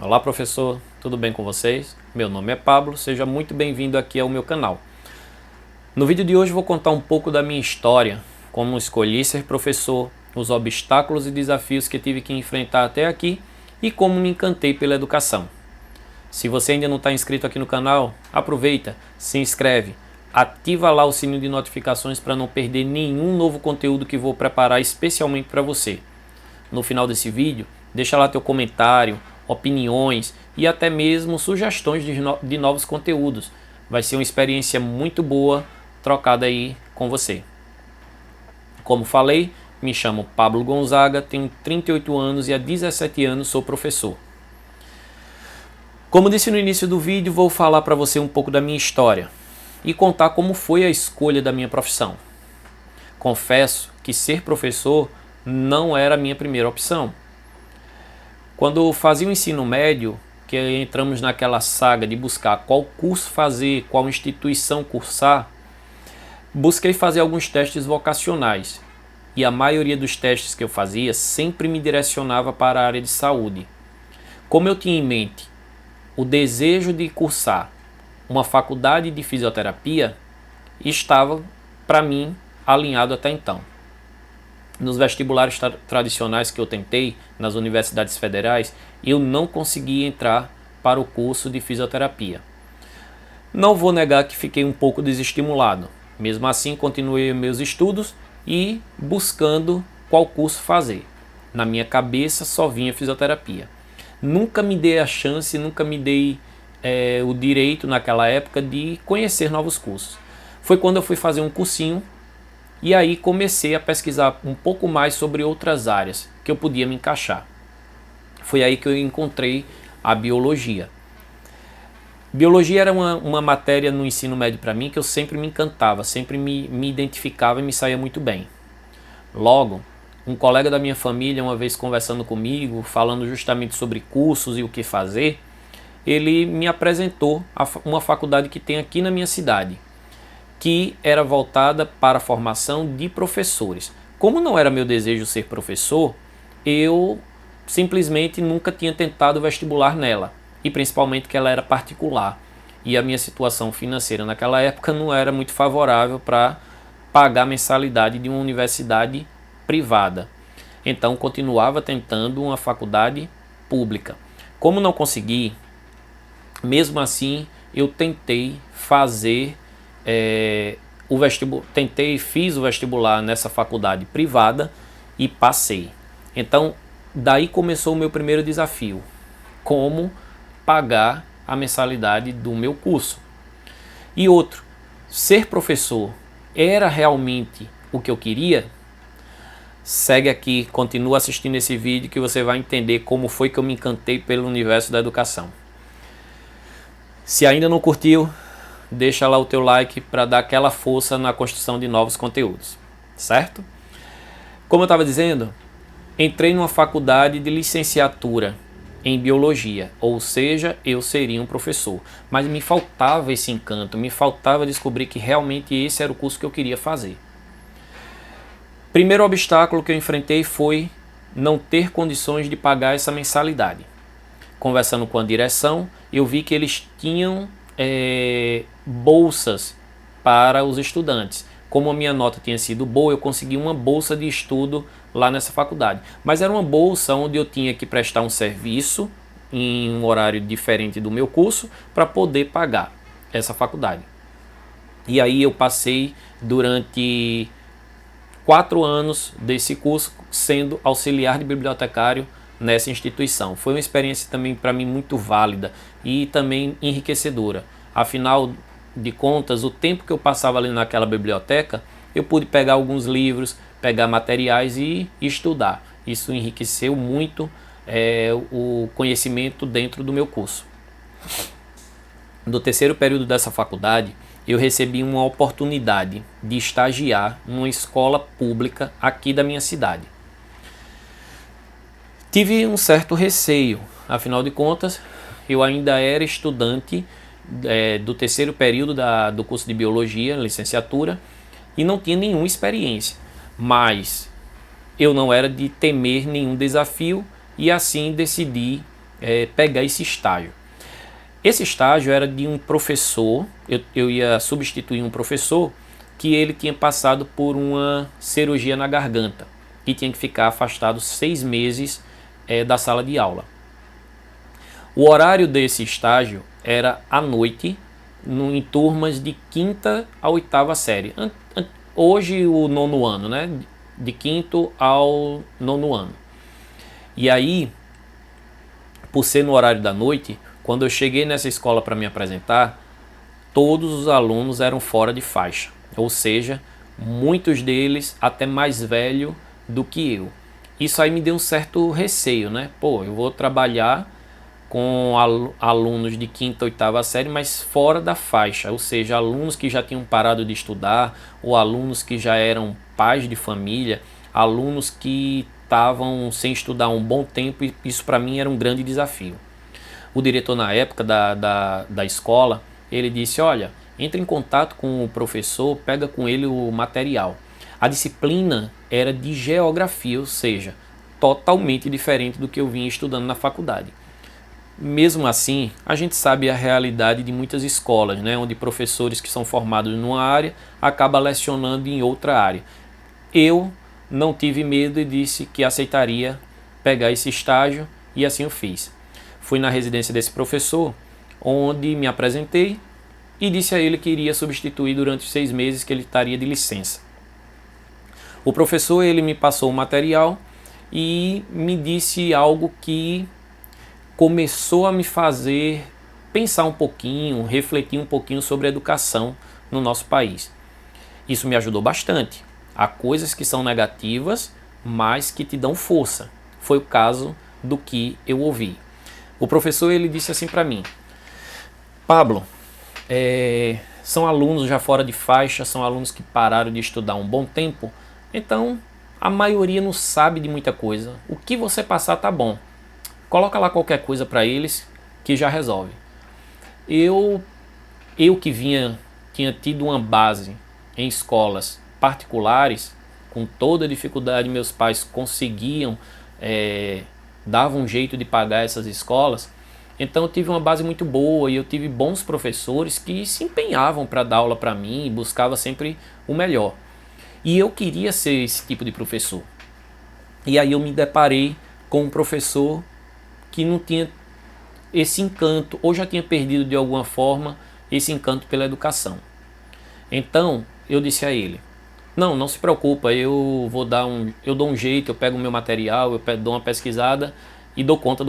Olá professor, tudo bem com vocês? Meu nome é Pablo, seja muito bem-vindo aqui ao meu canal. No vídeo de hoje vou contar um pouco da minha história, como escolhi ser professor, os obstáculos e desafios que tive que enfrentar até aqui e como me encantei pela educação. Se você ainda não está inscrito aqui no canal, aproveita, se inscreve, ativa lá o sininho de notificações para não perder nenhum novo conteúdo que vou preparar especialmente para você. No final desse vídeo, deixa lá teu comentário, opiniões e até mesmo sugestões de novos conteúdos. Vai ser uma experiência muito boa trocada aí com você. Como falei, me chamo Pablo Gonzaga, tenho 38 anos e há 17 anos sou professor. Como disse no início do vídeo, vou falar para você um pouco da minha história e contar como foi a escolha da minha profissão. Confesso que ser professor não era a minha primeira opção. Quando fazia o ensino médio, que entramos naquela saga de buscar qual curso fazer, qual instituição cursar, busquei fazer alguns testes vocacionais. E a maioria dos testes que eu fazia sempre me direcionava para a área de saúde. Como eu tinha em mente o desejo de cursar uma faculdade de fisioterapia, estava, para mim, alinhado até então. Nos vestibulares tradicionais que eu tentei, nas universidades federais, eu não consegui entrar para o curso de fisioterapia. Não vou negar que fiquei um pouco desestimulado. Mesmo assim, continuei meus estudos e buscando qual curso fazer. Na minha cabeça só vinha fisioterapia. Nunca me dei a chance, nunca me dei o direito naquela época de conhecer novos cursos. Foi quando eu fui fazer um cursinho e aí comecei a pesquisar um pouco mais sobre outras áreas que eu podia me encaixar. Foi aí que eu encontrei a biologia. Biologia era uma matéria no ensino médio para mim que eu sempre me encantava, sempre me identificava e me saía muito bem. Logo, um colega da minha família, uma vez conversando comigo, falando justamente sobre cursos e o que fazer, ele me apresentou uma faculdade que tem aqui na minha cidade, que era voltada para a formação de professores. Como não era meu desejo ser professor, eu simplesmente nunca tinha tentado vestibular nela, e principalmente que ela era particular. E a minha situação financeira naquela época não era muito favorável para pagar a mensalidade de uma universidade privada. Então continuava tentando uma faculdade pública. Como não consegui, mesmo assim eu tentei fazer fiz o vestibular nessa faculdade privada e passei. Então, daí começou o meu primeiro desafio: como pagar a mensalidade do meu curso. E outro, ser professor era realmente o que eu queria? Segue aqui, continua assistindo esse vídeo que você vai entender como foi que eu me encantei pelo universo da educação. Se ainda não curtiu, deixa lá o teu like para dar aquela força na construção de novos conteúdos, certo? Como eu estava dizendo, entrei numa faculdade de licenciatura em biologia, ou seja, eu seria um professor, mas me faltava esse encanto, me faltava descobrir que realmente esse era o curso que eu queria fazer. Primeiro obstáculo que eu enfrentei foi não ter condições de pagar essa mensalidade. Conversando com a direção, eu vi que eles tinham bolsas para os estudantes. Como a minha nota tinha sido boa, eu consegui uma bolsa de estudo lá nessa faculdade. Mas era uma bolsa onde eu tinha que prestar um serviço em um horário diferente do meu curso para poder pagar essa faculdade. E aí eu passei durante 4 anos desse curso sendo auxiliar de bibliotecário nessa instituição. Foi uma experiência também para mim muito válida e também enriquecedora. Afinal de contas, o tempo que eu passava ali naquela biblioteca, eu pude pegar alguns livros, pegar materiais e estudar. Isso enriqueceu muito o conhecimento dentro do meu curso. No terceiro período dessa faculdade, eu recebi uma oportunidade de estagiar numa escola pública aqui da minha cidade. Tive um certo receio, afinal de contas, eu ainda era estudante do terceiro período do curso de Biologia, licenciatura, e não tinha nenhuma experiência. Mas eu não era de temer nenhum desafio e assim decidi pegar esse estágio. Esse estágio era de um professor, eu ia substituir um professor que ele tinha passado por uma cirurgia na garganta e tinha que ficar afastado 6 meses da sala de aula. O horário desse estágio era à noite, em turmas de 5ª a 8ª série. Hoje o 9º ano, né? De 5º ao 9º ano. E aí, por ser no horário da noite, quando eu cheguei nessa escola para me apresentar, todos os alunos eram fora de faixa. Ou seja, muitos deles até mais velho do que eu. Isso aí me deu um certo receio, né? Pô, eu vou trabalhar com alunos de 5ª, 8ª série, mas fora da faixa, ou seja, alunos que já tinham parado de estudar, ou alunos que já eram pais de família, alunos que estavam sem estudar um bom tempo, e isso para mim era um grande desafio. O diretor na época da escola, ele disse, olha, entre em contato com o professor, pega com ele o material. A disciplina era de geografia, ou seja, totalmente diferente do que eu vinha estudando na faculdade. Mesmo assim, a gente sabe a realidade de muitas escolas, né, onde professores que são formados numa área acabam lecionando em outra área. Eu não tive medo e disse que aceitaria pegar esse estágio e assim eu fiz. Fui na residência desse professor, onde me apresentei e disse a ele que iria substituir durante os 6 meses que ele estaria de licença. O professor ele me passou o material e me disse algo que começou a me fazer pensar um pouquinho, refletir um pouquinho sobre a educação no nosso país. Isso me ajudou bastante. Há coisas que são negativas, mas que te dão força. Foi o caso do que eu ouvi. O professor ele disse assim para mim, Pablo, são alunos já fora de faixa, são alunos que pararam de estudar um bom tempo, então a maioria não sabe de muita coisa. O que você passar tá bom. Coloca lá qualquer coisa para eles que já resolve. Eu que tinha tido uma base em escolas particulares, com toda a dificuldade meus pais conseguiam, davam um jeito de pagar essas escolas, então eu tive uma base muito boa e eu tive bons professores que se empenhavam para dar aula para mim e buscava sempre o melhor. E eu queria ser esse tipo de professor. E aí eu me deparei com um professor que não tinha esse encanto, ou já tinha perdido de alguma forma esse encanto pela educação. Então eu disse a ele, não se preocupa, eu dou um jeito, eu pego o meu material, eu dou uma pesquisada e dou conta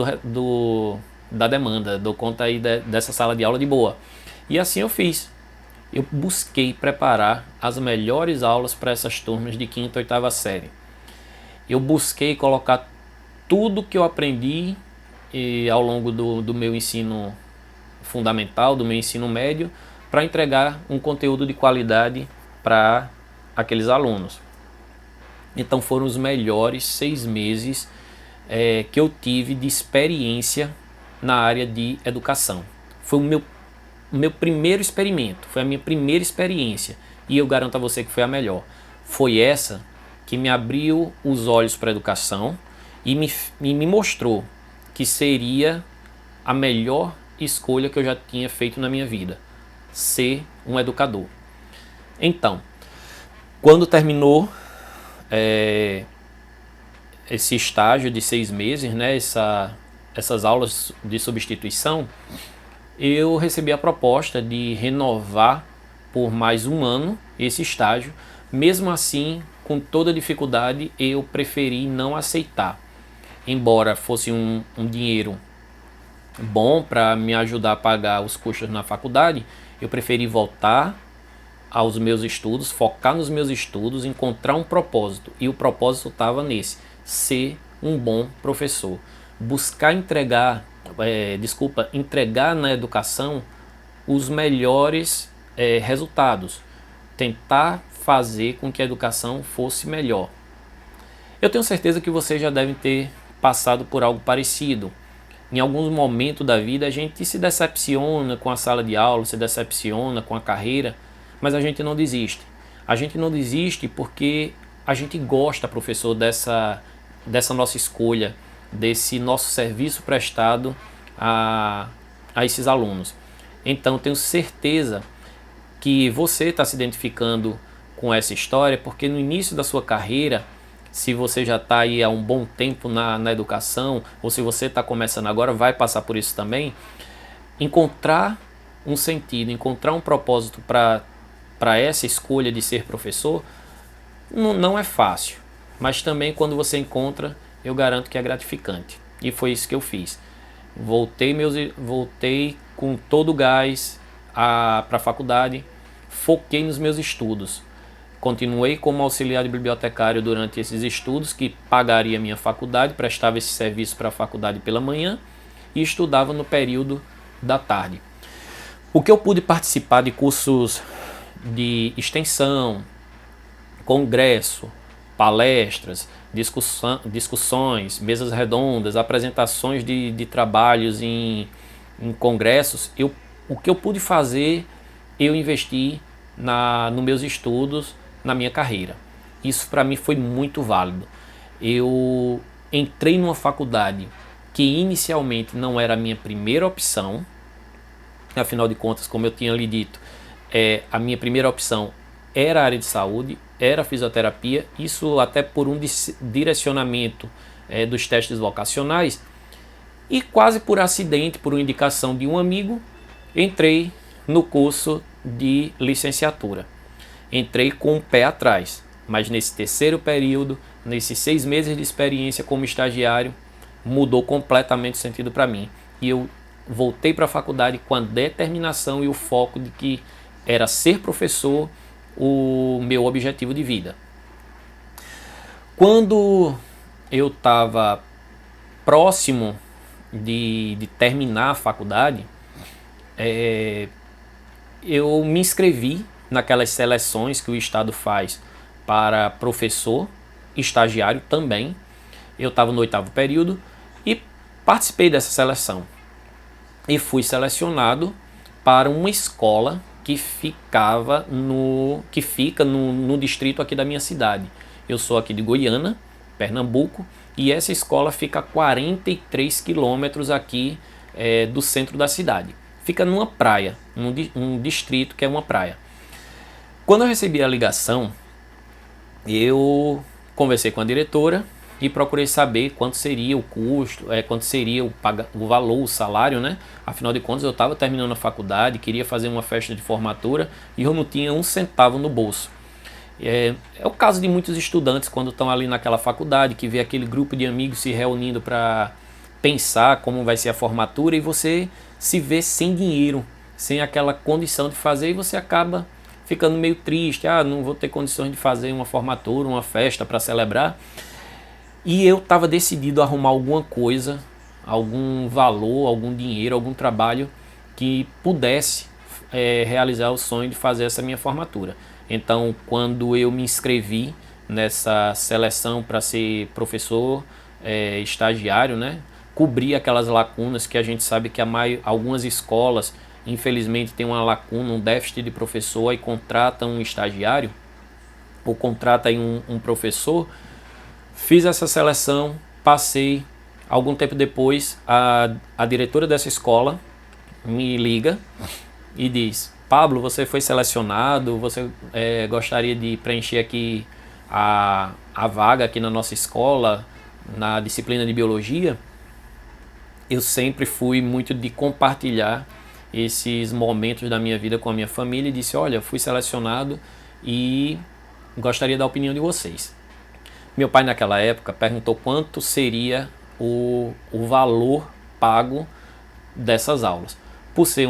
da demanda, dou conta aí dessa sala de aula de boa. E assim eu fiz. Eu busquei preparar as melhores aulas para essas turmas de 5ª e 8ª série. Eu busquei colocar tudo que eu aprendi ao longo do meu ensino fundamental, do meu ensino médio, para entregar um conteúdo de qualidade para aqueles alunos. Então foram os melhores 6 meses que eu tive de experiência na área de educação. Foi o meu primeiro experimento, foi a minha primeira experiência e eu garanto a você que foi a melhor. Foi essa que me abriu os olhos para a educação e me mostrou que seria a melhor escolha que eu já tinha feito na minha vida, ser um educador. Então, quando terminou esse estágio de 6 meses, né, essas aulas de substituição, eu recebi a proposta de renovar por mais um ano esse estágio. Mesmo assim, com toda dificuldade, eu preferi não aceitar. Embora fosse um dinheiro bom para me ajudar a pagar os custos na faculdade, eu preferi voltar aos meus estudos, focar nos meus estudos, encontrar um propósito. E o propósito estava nesse, ser um bom professor. Buscar entregar na educação os melhores resultados. Tentar fazer com que a educação fosse melhor. Eu tenho certeza que vocês já devem ter passado por algo parecido. Em alguns momentos da vida a gente se decepciona com a sala de aula, se decepciona com a carreira, mas a gente não desiste. A gente não desiste porque a gente gosta, professor, dessa nossa escolha desse nosso serviço prestado a esses alunos. Então tenho certeza que você está se identificando com essa história, porque no início da sua carreira, se você já está aí há um bom tempo na educação, ou se você está começando agora, vai passar por isso também, encontrar um sentido, encontrar um propósito para essa escolha de ser professor, não é fácil, mas também quando você encontra, eu garanto que é gratificante. E foi isso que eu fiz. Voltei com todo o gás para a faculdade, foquei nos meus estudos. Continuei como auxiliar de bibliotecário durante esses estudos, que pagaria minha faculdade, prestava esse serviço para a faculdade pela manhã e estudava no período da tarde. O que eu pude participar de cursos de extensão, congresso, palestras, discussões, mesas redondas, apresentações de trabalhos em congressos, o que eu pude fazer, eu investi nos meus estudos, na minha carreira. Isso para mim foi muito válido. Eu entrei numa faculdade que inicialmente não era a minha primeira opção, afinal de contas, como eu tinha lhe dito, a minha primeira opção era a área de saúde, era a fisioterapia, isso até por um direcionamento dos testes vocacionais, e quase por acidente, por uma indicação de um amigo, entrei no curso de licenciatura. Entrei com o pé atrás, mas nesse terceiro período, nesses 6 meses de experiência como estagiário, mudou completamente o sentido para mim. E eu voltei para a faculdade com a determinação e o foco de que era ser professor o meu objetivo de vida. Quando eu estava próximo de terminar a faculdade, eu me inscrevi naquelas seleções que o Estado faz para professor, estagiário também. Eu estava no 8º período e participei dessa seleção. E fui selecionado para uma escola que fica no distrito aqui da minha cidade. Eu sou aqui de Goiânia, Pernambuco, e essa escola fica a 43 quilômetros aqui do centro da cidade. Fica numa praia, um distrito que é uma praia. Quando eu recebi a ligação, eu conversei com a diretora e procurei saber quanto seria o custo, quanto seria o valor, o salário, né? Afinal de contas, eu estava terminando a faculdade, queria fazer uma festa de formatura e eu não tinha um centavo no bolso. É o caso de muitos estudantes quando estão ali naquela faculdade, que vê aquele grupo de amigos se reunindo para pensar como vai ser a formatura e você se vê sem dinheiro, sem aquela condição de fazer e você acaba ficando meio triste. Não vou ter condições de fazer uma formatura, uma festa para celebrar. E eu estava decidido a arrumar alguma coisa, algum valor, algum dinheiro, algum trabalho que pudesse realizar o sonho de fazer essa minha formatura. Então, quando eu me inscrevi nessa seleção para ser professor estagiário, né, cobri aquelas lacunas que a gente sabe que algumas escolas, infelizmente, têm uma lacuna, um déficit de professor e contratam um estagiário, ou contrata aí um professor. Fiz essa seleção, passei. Algum tempo depois, a diretora dessa escola me liga e diz: Pablo, você foi selecionado, você gostaria de preencher aqui a vaga aqui na nossa escola, na disciplina de biologia? Eu sempre fui muito de compartilhar esses momentos da minha vida com a minha família e disse: olha, fui selecionado e gostaria da opinião de vocês. Meu pai naquela época perguntou quanto seria o valor pago dessas aulas. Por ser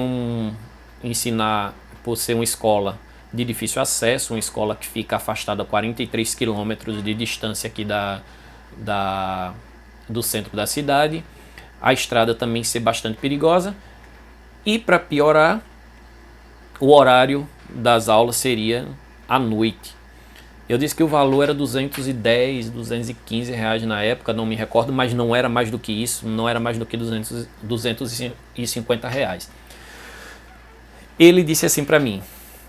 por ser uma escola de difícil acesso, uma escola que fica afastada a 43 quilômetros de distância aqui do centro da cidade, a estrada também ser bastante perigosa e, para piorar, o horário das aulas seria à noite. Eu disse que o valor era 210, 215 reais na época, não me recordo, mas não era mais do que isso, não era mais do que 250 reais. Ele disse assim para mim: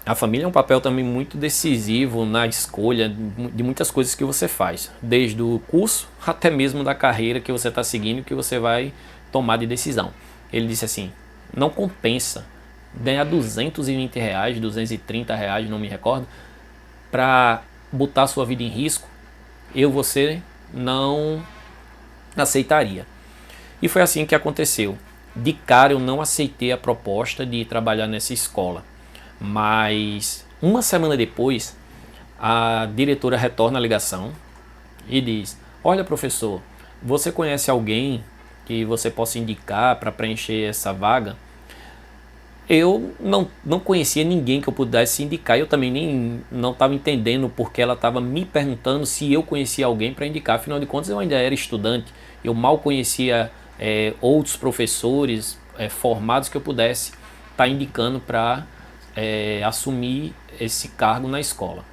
A família é um papel também muito decisivo na escolha de muitas coisas que você faz, desde o curso até mesmo da carreira que você está seguindo, que você vai tomar de decisão. Ele disse assim, não compensa ganhar R$ 220, R$ 230, não me recordo, para botar sua vida em risco, você não aceitaria. E foi assim que aconteceu. De cara eu não aceitei a proposta de trabalhar nessa escola. Mas uma semana depois, a diretora retorna a ligação e diz: olha, professor, você conhece alguém que você possa indicar para preencher essa vaga? Eu não conhecia ninguém que eu pudesse indicar. Eu também nem não estava entendendo porque ela estava me perguntando se eu conhecia alguém para indicar. Afinal de contas, eu ainda era estudante. Eu mal conhecia outros professores formados que eu pudesse estar indicando para assumir esse cargo na escola.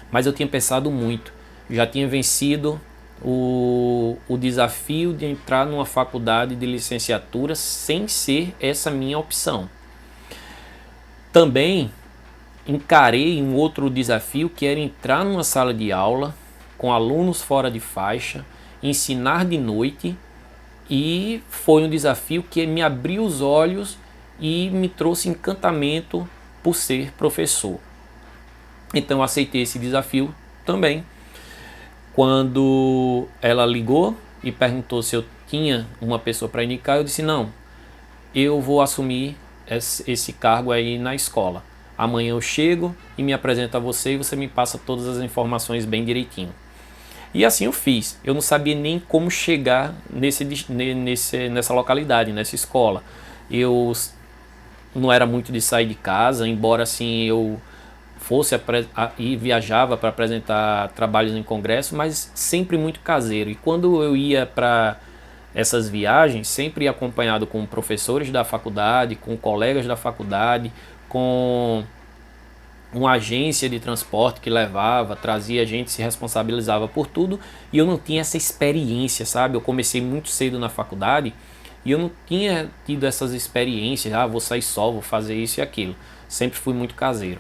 Mas eu tinha pensado muito. Já tinha vencido o desafio de entrar numa faculdade de licenciatura sem ser essa minha opção. Também encarei um outro desafio que era entrar numa sala de aula com alunos fora de faixa, ensinar de noite, e foi um desafio que me abriu os olhos e me trouxe encantamento por ser professor. Então eu aceitei esse desafio também. Quando ela ligou e perguntou se eu tinha uma pessoa para indicar, eu disse não, eu vou assumir esse cargo aí na escola. Amanhã eu chego e me apresento a você e você me passa todas as informações bem direitinho. E assim eu fiz. Eu não sabia nem como chegar nessa localidade, nessa escola. Eu não era muito de sair de casa, embora assim eu fosse e viajava para apresentar trabalhos em congresso, mas sempre muito caseiro. E quando eu ia para essas viagens, sempre ia acompanhado com professores da faculdade, com colegas da faculdade, com uma agência de transporte que levava, trazia gente, se responsabilizava por tudo, e eu não tinha essa experiência, sabe? Eu comecei muito cedo na faculdade e eu não tinha tido essas experiências, vou sair só, vou fazer isso e aquilo. Sempre fui muito caseiro.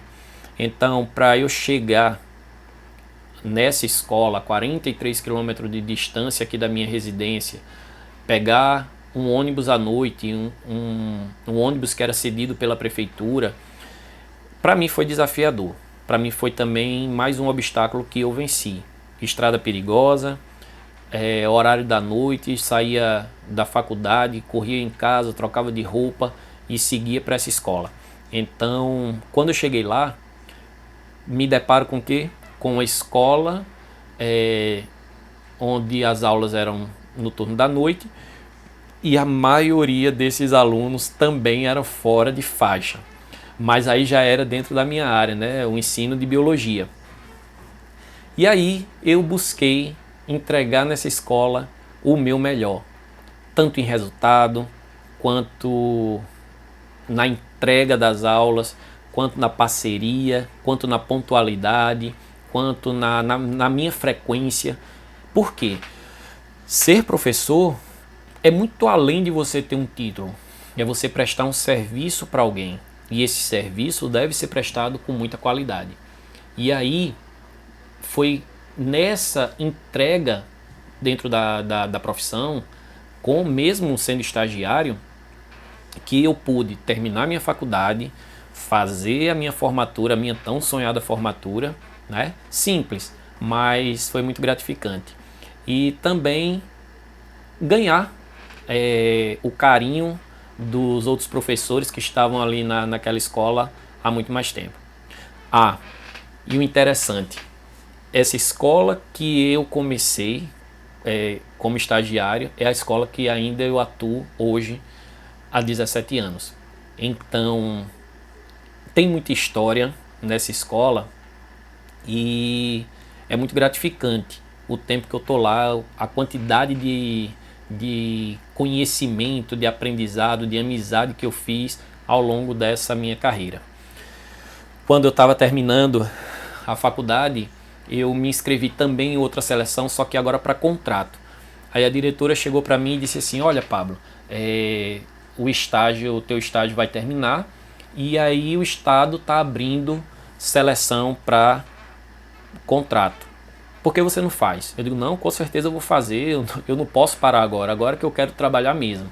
Então, para eu chegar nessa escola, a 43 quilômetros de distância aqui da minha residência, pegar um ônibus à noite, um ônibus que era cedido pela prefeitura, para mim foi desafiador. Para mim foi também mais um obstáculo que eu venci. Estrada perigosa, horário da noite, saía da faculdade, corria em casa, trocava de roupa e seguia para essa escola. Então, quando eu cheguei lá, me deparo com o quê? Com uma escola onde as aulas eram no turno da noite e a maioria desses alunos também eram fora de faixa. Mas aí já era dentro da minha área, né? O ensino de biologia. E aí eu busquei entregar nessa escola o meu melhor, tanto em resultado, quanto na entrega das aulas, quanto na parceria, quanto na pontualidade, quanto na minha frequência. Por quê? Ser professor é muito além de você ter um título, é você prestar um serviço para alguém. E esse serviço deve ser prestado com muita qualidade. E aí, foi nessa entrega dentro da profissão, mesmo sendo estagiário, que eu pude terminar minha faculdade, fazer a minha formatura, a minha tão sonhada formatura, né? Simples, mas foi muito gratificante. E também ganhar o carinho dos outros professores que estavam ali naquela escola há muito mais tempo. E o interessante, essa escola que eu comecei como estagiário é a escola que ainda eu atuo hoje há 17 anos. Então, tem muita história nessa escola e é muito gratificante o tempo que eu tô lá, a quantidade de conhecimento, de aprendizado, de amizade que eu fiz ao longo dessa minha carreira. Quando eu estava terminando a faculdade, eu me inscrevi também em outra seleção, só que agora para contrato. Aí a diretora chegou para mim e disse assim: olha, Pablo, o teu estágio vai terminar e aí o Estado está abrindo seleção para contrato. Por que você não faz? Eu digo, não, com certeza eu vou fazer, eu não posso parar agora que eu quero trabalhar mesmo.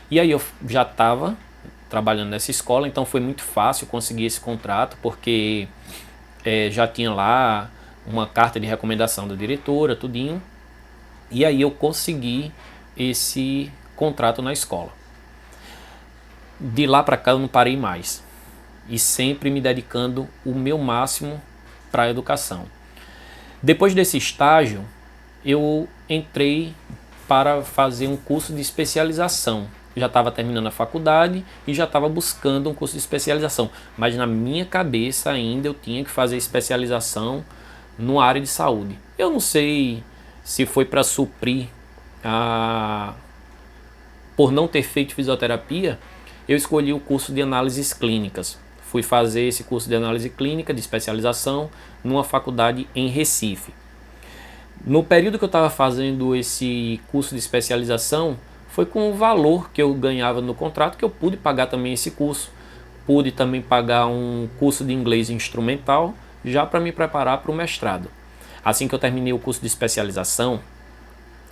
E aí eu já estava trabalhando nessa escola, então foi muito fácil conseguir esse contrato, porque já tinha lá uma carta de recomendação da diretora, tudinho. E aí eu consegui esse contrato na escola. De lá para cá eu não parei mais. E sempre me dedicando o meu máximo para a educação. Depois desse estágio, eu entrei para fazer um curso de especialização. Já estava terminando a faculdade e já estava buscando um curso de especialização. Mas na minha cabeça ainda eu tinha que fazer especialização numa área de saúde. Eu não sei se foi para suprir por não ter feito fisioterapia, eu escolhi o curso de análises clínicas. Fui fazer esse curso de análise clínica de especialização numa faculdade em Recife. No período que eu estava fazendo esse curso de especialização, foi com o valor que eu ganhava no contrato que eu pude pagar também esse curso. Pude também pagar um curso de inglês instrumental, já para me preparar para o mestrado. Assim que eu terminei o curso de especialização,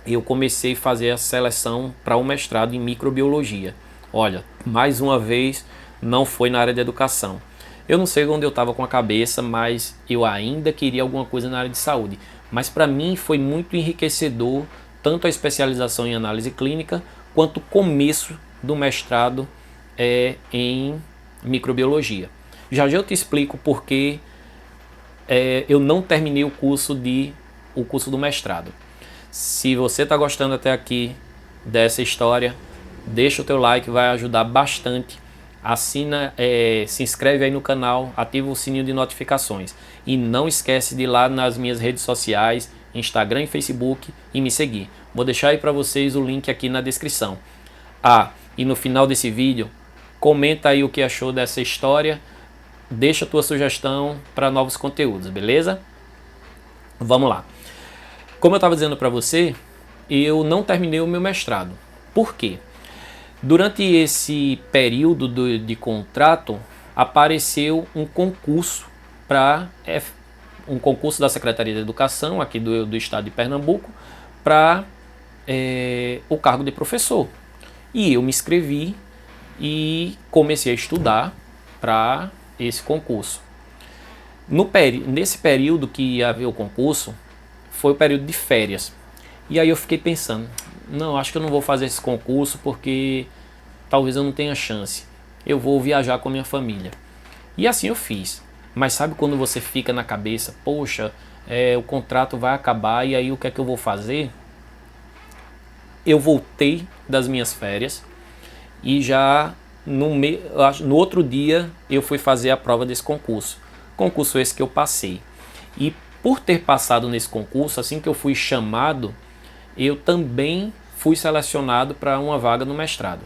eu comecei a fazer a seleção para o mestrado em microbiologia. Olha, mais uma vez, não foi na área de educação. Eu não sei onde eu estava com a cabeça, mas eu ainda queria alguma coisa na área de saúde. Mas para mim foi muito enriquecedor, tanto a especialização em análise clínica, quanto o começo do mestrado em microbiologia. Já eu te explico porque eu não terminei o curso do mestrado. Se você está gostando até aqui dessa história, deixa o teu like, vai ajudar bastante. Assina, se inscreve aí no canal, ativa o sininho de notificações. E não esquece de ir lá nas minhas redes sociais, Instagram e Facebook, e me seguir. Vou deixar aí para vocês o link aqui na descrição. E no final desse vídeo, comenta aí o que achou dessa história. Deixa a tua sugestão para novos conteúdos, beleza? Vamos lá. Como eu estava dizendo para você, eu não terminei o meu mestrado. Por quê? Durante esse período de contrato, apareceu um concurso um concurso da Secretaria de Educação aqui do estado de Pernambuco para o cargo de professor. E eu me inscrevi e comecei a estudar para esse concurso. Nesse período que ia haver o concurso, foi o período de férias. E aí eu fiquei pensando, não, acho que eu não vou fazer esse concurso porque talvez eu não tenha chance. Eu vou viajar com a minha família. E assim eu fiz. Mas sabe quando você fica na cabeça, poxa, o contrato vai acabar e aí o que é que eu vou fazer? Eu voltei das minhas férias e já no outro dia eu fui fazer a prova desse concurso. Concurso esse que eu passei. E por ter passado nesse concurso, assim que eu fui chamado, eu também fui selecionado para uma vaga no mestrado.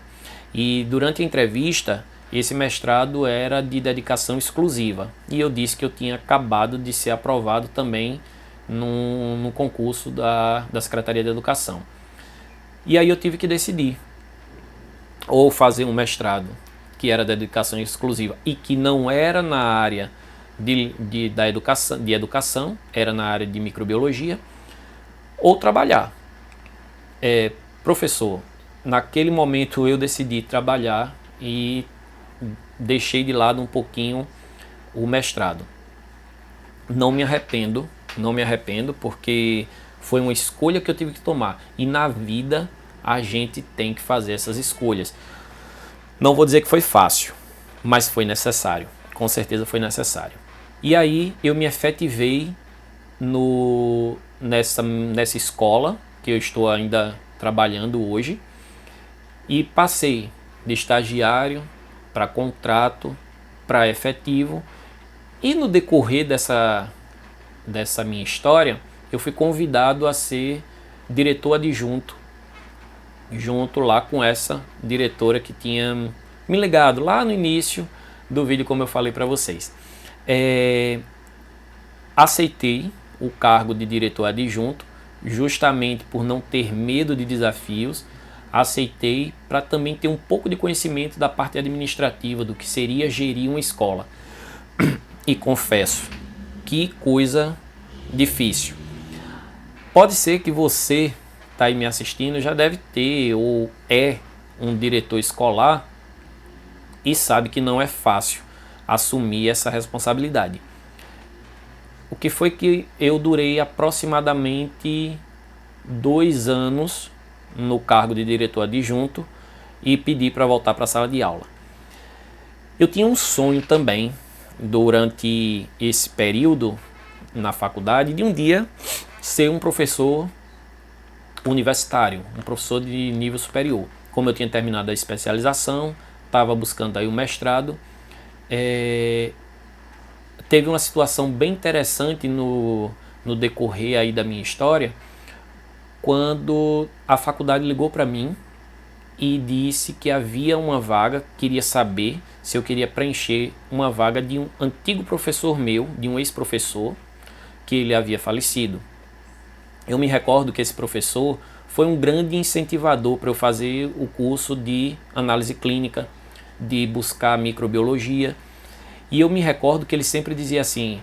E durante a entrevista, esse mestrado era de dedicação exclusiva. E eu disse que eu tinha acabado de ser aprovado também no concurso da Secretaria de Educação. E aí eu tive que decidir. Ou fazer um mestrado que era de dedicação exclusiva e que não era na área de educação, era na área de microbiologia, ou trabalhar. Professor, naquele momento eu decidi trabalhar e deixei de lado um pouquinho o mestrado. Não me arrependo, porque foi uma escolha que eu tive que tomar. E na vida a gente tem que fazer essas escolhas. Não vou dizer que foi fácil, mas foi necessário. Com certeza foi necessário. E aí eu me efetivei nessa escola que eu estou ainda trabalhando hoje e passei de estagiário para contrato, para efetivo. E no decorrer dessa minha história, eu fui convidado a ser diretor adjunto, junto lá com essa diretora que tinha me ligado lá no início do vídeo, como eu falei para vocês. Aceitei o cargo de diretor adjunto justamente por não ter medo de desafios. aceitei para também ter um pouco de conhecimento da parte administrativa, do que seria gerir uma escola. E confesso, que coisa difícil. Pode ser que você está aí me assistindo, já deve ter ou é um diretor escolar e sabe que não é fácil assumir essa responsabilidade. O que foi que eu durei aproximadamente 2 anos no cargo de diretor adjunto e pedi para voltar para a sala de aula. Eu tinha um sonho também, durante esse período na faculdade, de um dia ser um professor universitário, um professor de nível superior. Como eu tinha terminado a especialização, estava buscando aí o mestrado, teve uma situação bem interessante no decorrer aí da minha história, quando a faculdade ligou para mim e disse que havia uma vaga, queria saber se eu queria preencher uma vaga de um antigo professor meu, de um ex-professor, que ele havia falecido. Eu me recordo que esse professor foi um grande incentivador para eu fazer o curso de análise clínica, de buscar microbiologia. E eu me recordo que ele sempre dizia assim: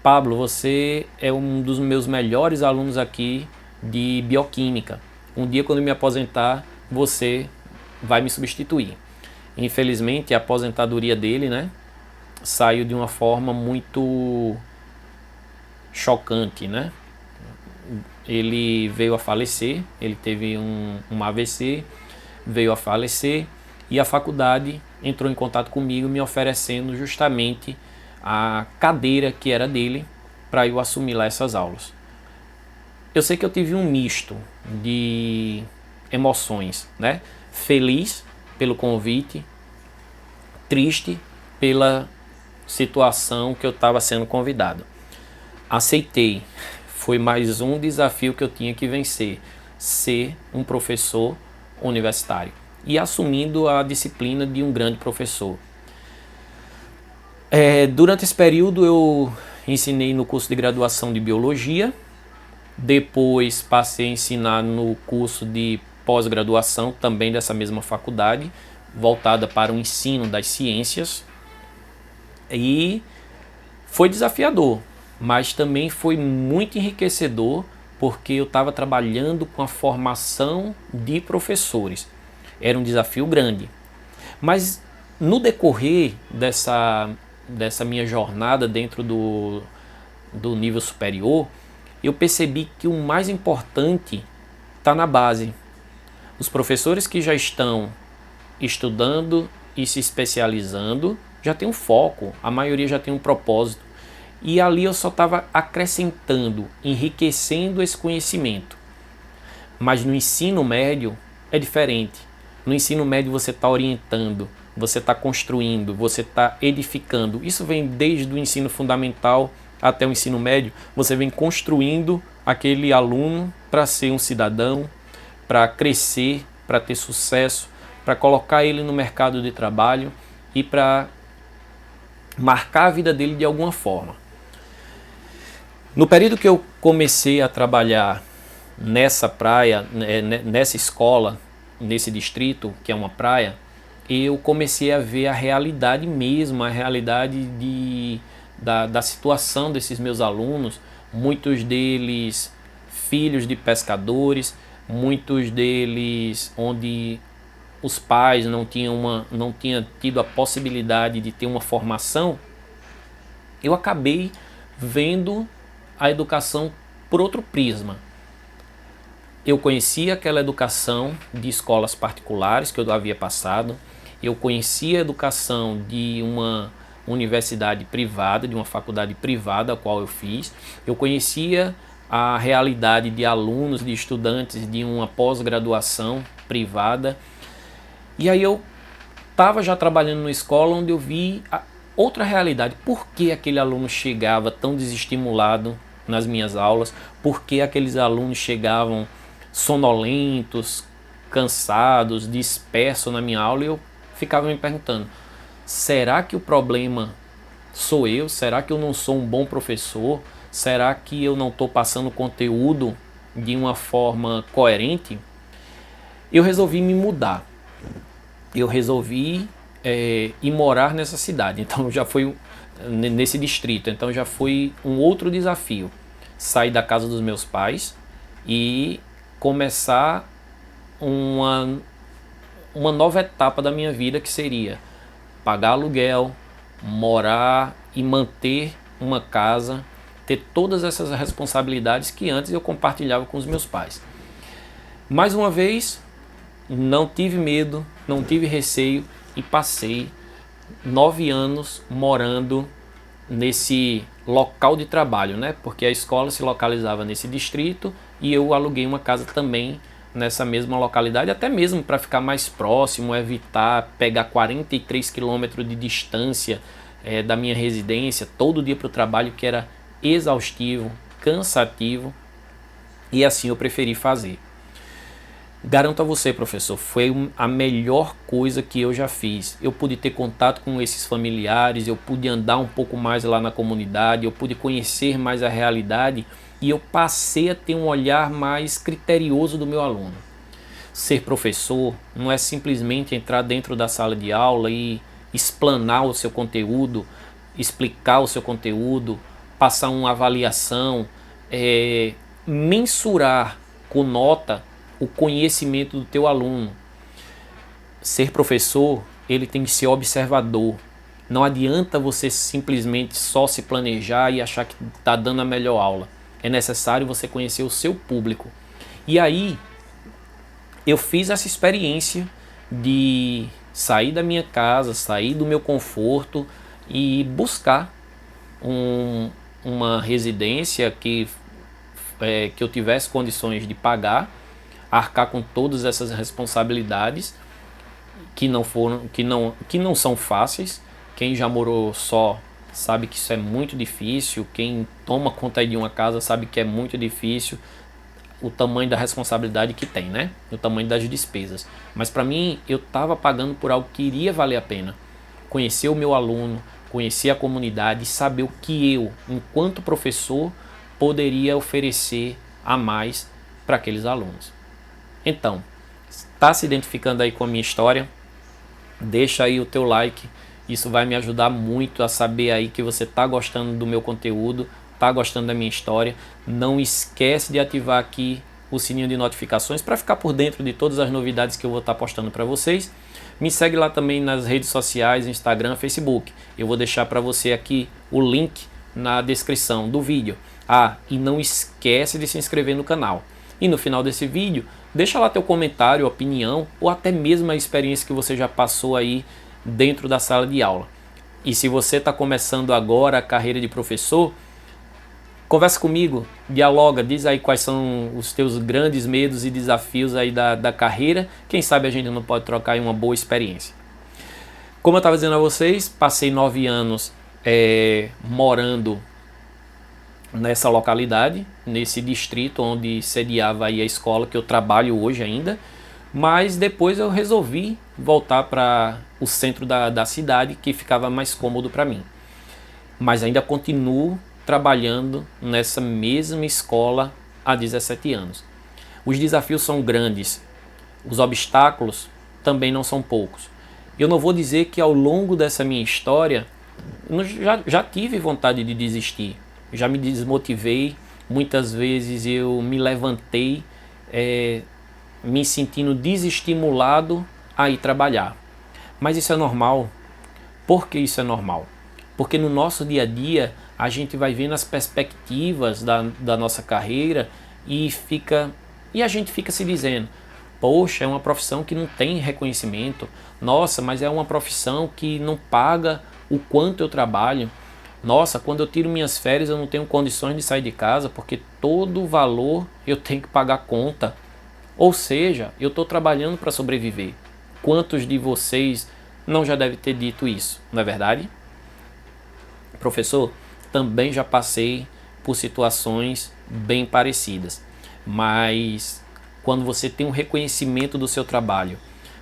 Pablo, você é um dos meus melhores alunos aqui de bioquímica. Um dia, quando eu me aposentar, você vai me substituir. Infelizmente, a aposentadoria dele, né, saiu de uma forma muito chocante, né? Ele veio a falecer, ele teve um AVC, veio a falecer, e a faculdade entrou em contato comigo me oferecendo justamente a cadeira que era dele para eu assumir lá essas aulas. Eu sei que eu tive um misto de emoções, né? Feliz pelo convite, triste pela situação que eu estava sendo convidado. Aceitei. Foi mais um desafio que eu tinha que vencer, ser um professor universitário e assumindo a disciplina de um grande professor. Durante esse período eu ensinei no curso de graduação de biologia, depois passei a ensinar no curso de pós-graduação, também dessa mesma faculdade, voltada para o ensino das ciências, e foi desafiador, mas também foi muito enriquecedor, porque eu estava trabalhando com a formação de professores. Era um desafio grande. Mas no decorrer dessa minha jornada dentro do nível superior, eu percebi que o mais importante está na base. Os professores que já estão estudando e se especializando já tem um foco, a maioria já tem um propósito. E ali eu só estava acrescentando, enriquecendo esse conhecimento. Mas no ensino médio é diferente. No ensino médio você está orientando, você está construindo, você está edificando. Isso vem desde o ensino fundamental até o ensino médio. Você vem construindo aquele aluno para ser um cidadão, para crescer, para ter sucesso, para colocar ele no mercado de trabalho e para marcar a vida dele de alguma forma. No período que eu comecei a trabalhar nessa praia, nessa escola, nesse distrito, que é uma praia, eu comecei a ver a realidade mesmo, a realidade da situação desses meus alunos, muitos deles filhos de pescadores, muitos deles onde os pais não tinham tido a possibilidade de ter uma formação. Eu acabei vendo a educação por outro prisma. Eu conhecia aquela educação de escolas particulares que eu havia passado, eu conhecia a educação de uma universidade privada, de uma faculdade privada a qual eu fiz, eu conhecia a realidade de alunos, de estudantes de uma pós-graduação privada, e aí eu estava já trabalhando numa escola onde eu vi outra realidade. Por que aquele aluno chegava tão desestimulado nas minhas aulas? Por que aqueles alunos chegavam sonolentos, cansados, dispersos na minha aula? E eu ficava me perguntando, será que o problema sou eu? Será que eu não sou um bom professor? Será que eu não estou passando conteúdo de uma forma coerente, eu resolvi me mudar. Eu resolvi ir morar nessa cidade. Então já foi nesse distrito. Então já foi um outro desafio. Sair da casa dos meus pais e começar uma nova etapa da minha vida, que seria pagar aluguel, morar e manter uma casa, ter todas essas responsabilidades que antes eu compartilhava com os meus pais. Mais uma vez, não tive medo, não tive receio e passei 9 anos morando nesse local de trabalho, né? Porque a escola se localizava nesse distrito e eu aluguei uma casa também nessa mesma localidade, até mesmo para ficar mais próximo, evitar pegar 43 quilômetros de distância da minha residência todo dia para o trabalho, que era exaustivo, cansativo, e assim eu preferi fazer. Garanto a você, professor, foi a melhor coisa que eu já fiz. Eu pude ter contato com esses familiares, eu pude andar um pouco mais lá na comunidade, eu pude conhecer mais a realidade e eu passei a ter um olhar mais criterioso do meu aluno. Ser professor não é simplesmente entrar dentro da sala de aula e explanar o seu conteúdo, explicar o seu conteúdo, passar uma avaliação, mensurar com nota o conhecimento do teu aluno. Ser professor, ele tem que ser observador. Não adianta você simplesmente só se planejar e achar que está dando a melhor aula. É necessário você conhecer o seu público. E aí, eu fiz essa experiência de sair da minha casa, sair do meu conforto e buscar uma residência que eu tivesse condições de pagar, arcar com todas essas responsabilidades que não são fáceis. Quem já morou só sabe que isso é muito difícil. Quem toma conta de uma casa sabe que é muito difícil. O tamanho da responsabilidade que tem, né? O tamanho das despesas. Mas para mim, eu estava pagando por algo que iria valer a pena. Conhecer o meu aluno, conhecer a comunidade e saber o que eu, enquanto professor, poderia oferecer a mais para aqueles alunos. Então, está se identificando aí com a minha história? Deixa aí o teu like, isso vai me ajudar muito a saber aí que você está gostando do meu conteúdo, está gostando da minha história. Não esquece de ativar aqui o sininho de notificações para ficar por dentro de todas as novidades que eu vou estar postando para vocês. Me segue lá também nas redes sociais, Instagram, Facebook. Eu vou deixar para você aqui o link na descrição do vídeo. E não esquece de se inscrever no canal. E no final desse vídeo, deixa lá teu comentário, opinião ou até mesmo a experiência que você já passou aí dentro da sala de aula. E se você está começando agora a carreira de professor, conversa comigo, dialoga, diz aí quais são os teus grandes medos e desafios aí da carreira. Quem sabe a gente não pode trocar aí uma boa experiência. Como eu estava dizendo a vocês, passei 9 anos morando nessa localidade, nesse distrito onde sediava aí a escola que eu trabalho hoje ainda, mas depois eu resolvi voltar para o centro da cidade, que ficava mais cômodo para mim. Mas ainda continuo trabalhando nessa mesma escola há 17 anos. Os desafios são grandes, os obstáculos também não são poucos. Eu não vou dizer que ao longo dessa minha história já tive vontade de desistir, já me desmotivei, muitas vezes eu me levantei me sentindo desestimulado a ir trabalhar. Mas isso é normal. Por que isso é normal? Porque no nosso dia a dia a gente vai vendo as perspectivas da nossa carreira e a gente fica se dizendo: poxa, é uma profissão que não tem reconhecimento. Nossa, mas é uma profissão que não paga o quanto eu trabalho. Nossa, quando eu tiro minhas férias eu não tenho condições de sair de casa porque todo o valor eu tenho que pagar conta. Ou seja, eu estou trabalhando para sobreviver. Quantos de vocês não já devem ter dito isso, não é verdade? Professor, também já passei por situações bem parecidas, mas quando você tem um reconhecimento do seu trabalho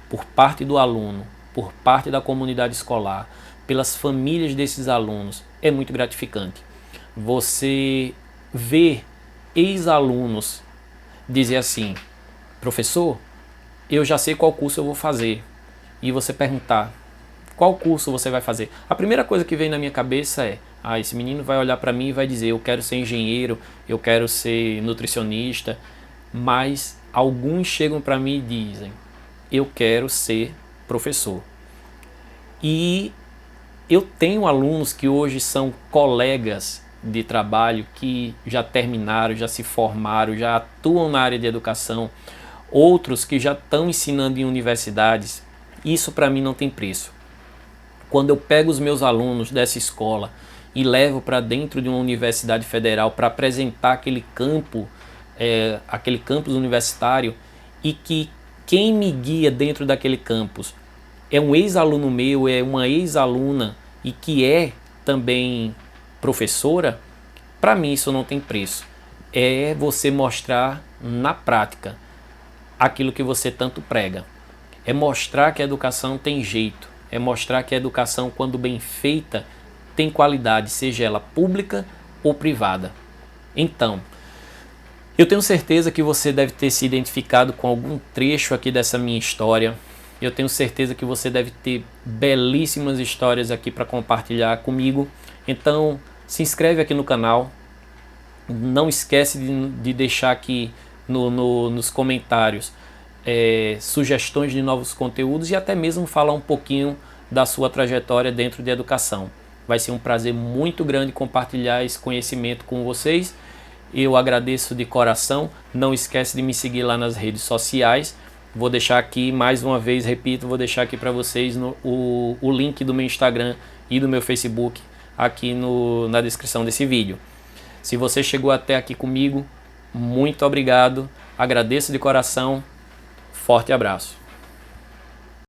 por parte do aluno, por parte da comunidade escolar, pelas famílias desses alunos, é muito gratificante. Você vê ex-alunos dizer assim: professor, eu já sei qual curso eu vou fazer. E você perguntar: qual curso você vai fazer? A primeira coisa que vem na minha cabeça é: esse menino vai olhar para mim e vai dizer, eu quero ser engenheiro, eu quero ser nutricionista. Mas alguns chegam para mim e dizem, eu quero ser professor. E eu tenho alunos que hoje são colegas de trabalho, que já terminaram, já se formaram, já atuam na área de educação, outros que já estão ensinando em universidades. Isso para mim não tem preço. Quando eu pego os meus alunos dessa escola e levo para dentro de uma universidade federal para apresentar aquele campus universitário, e que quem me guia dentro daquele campus é um ex-aluno meu, é uma ex-aluna e que é também professora, para mim isso não tem preço. É você mostrar na prática aquilo que você tanto prega. É mostrar que a educação tem jeito. É mostrar que a educação, quando bem feita, tem qualidade, seja ela pública ou privada. Então, eu tenho certeza que você deve ter se identificado com algum trecho aqui dessa minha história. Eu tenho certeza que você deve ter belíssimas histórias aqui para compartilhar comigo. Então, se inscreve aqui no canal. Não esquece de deixar aqui nos comentários sugestões de novos conteúdos e até mesmo falar um pouquinho da sua trajetória dentro de educação. Vai ser um prazer muito grande compartilhar esse conhecimento com vocês. Eu agradeço de coração. Não esquece de me seguir lá nas redes sociais. Vou deixar aqui, mais uma vez, repito, vou deixar aqui para vocês o link do meu Instagram e do meu Facebook aqui na descrição desse vídeo. Se você chegou até aqui comigo, muito obrigado. Agradeço de coração. Forte abraço.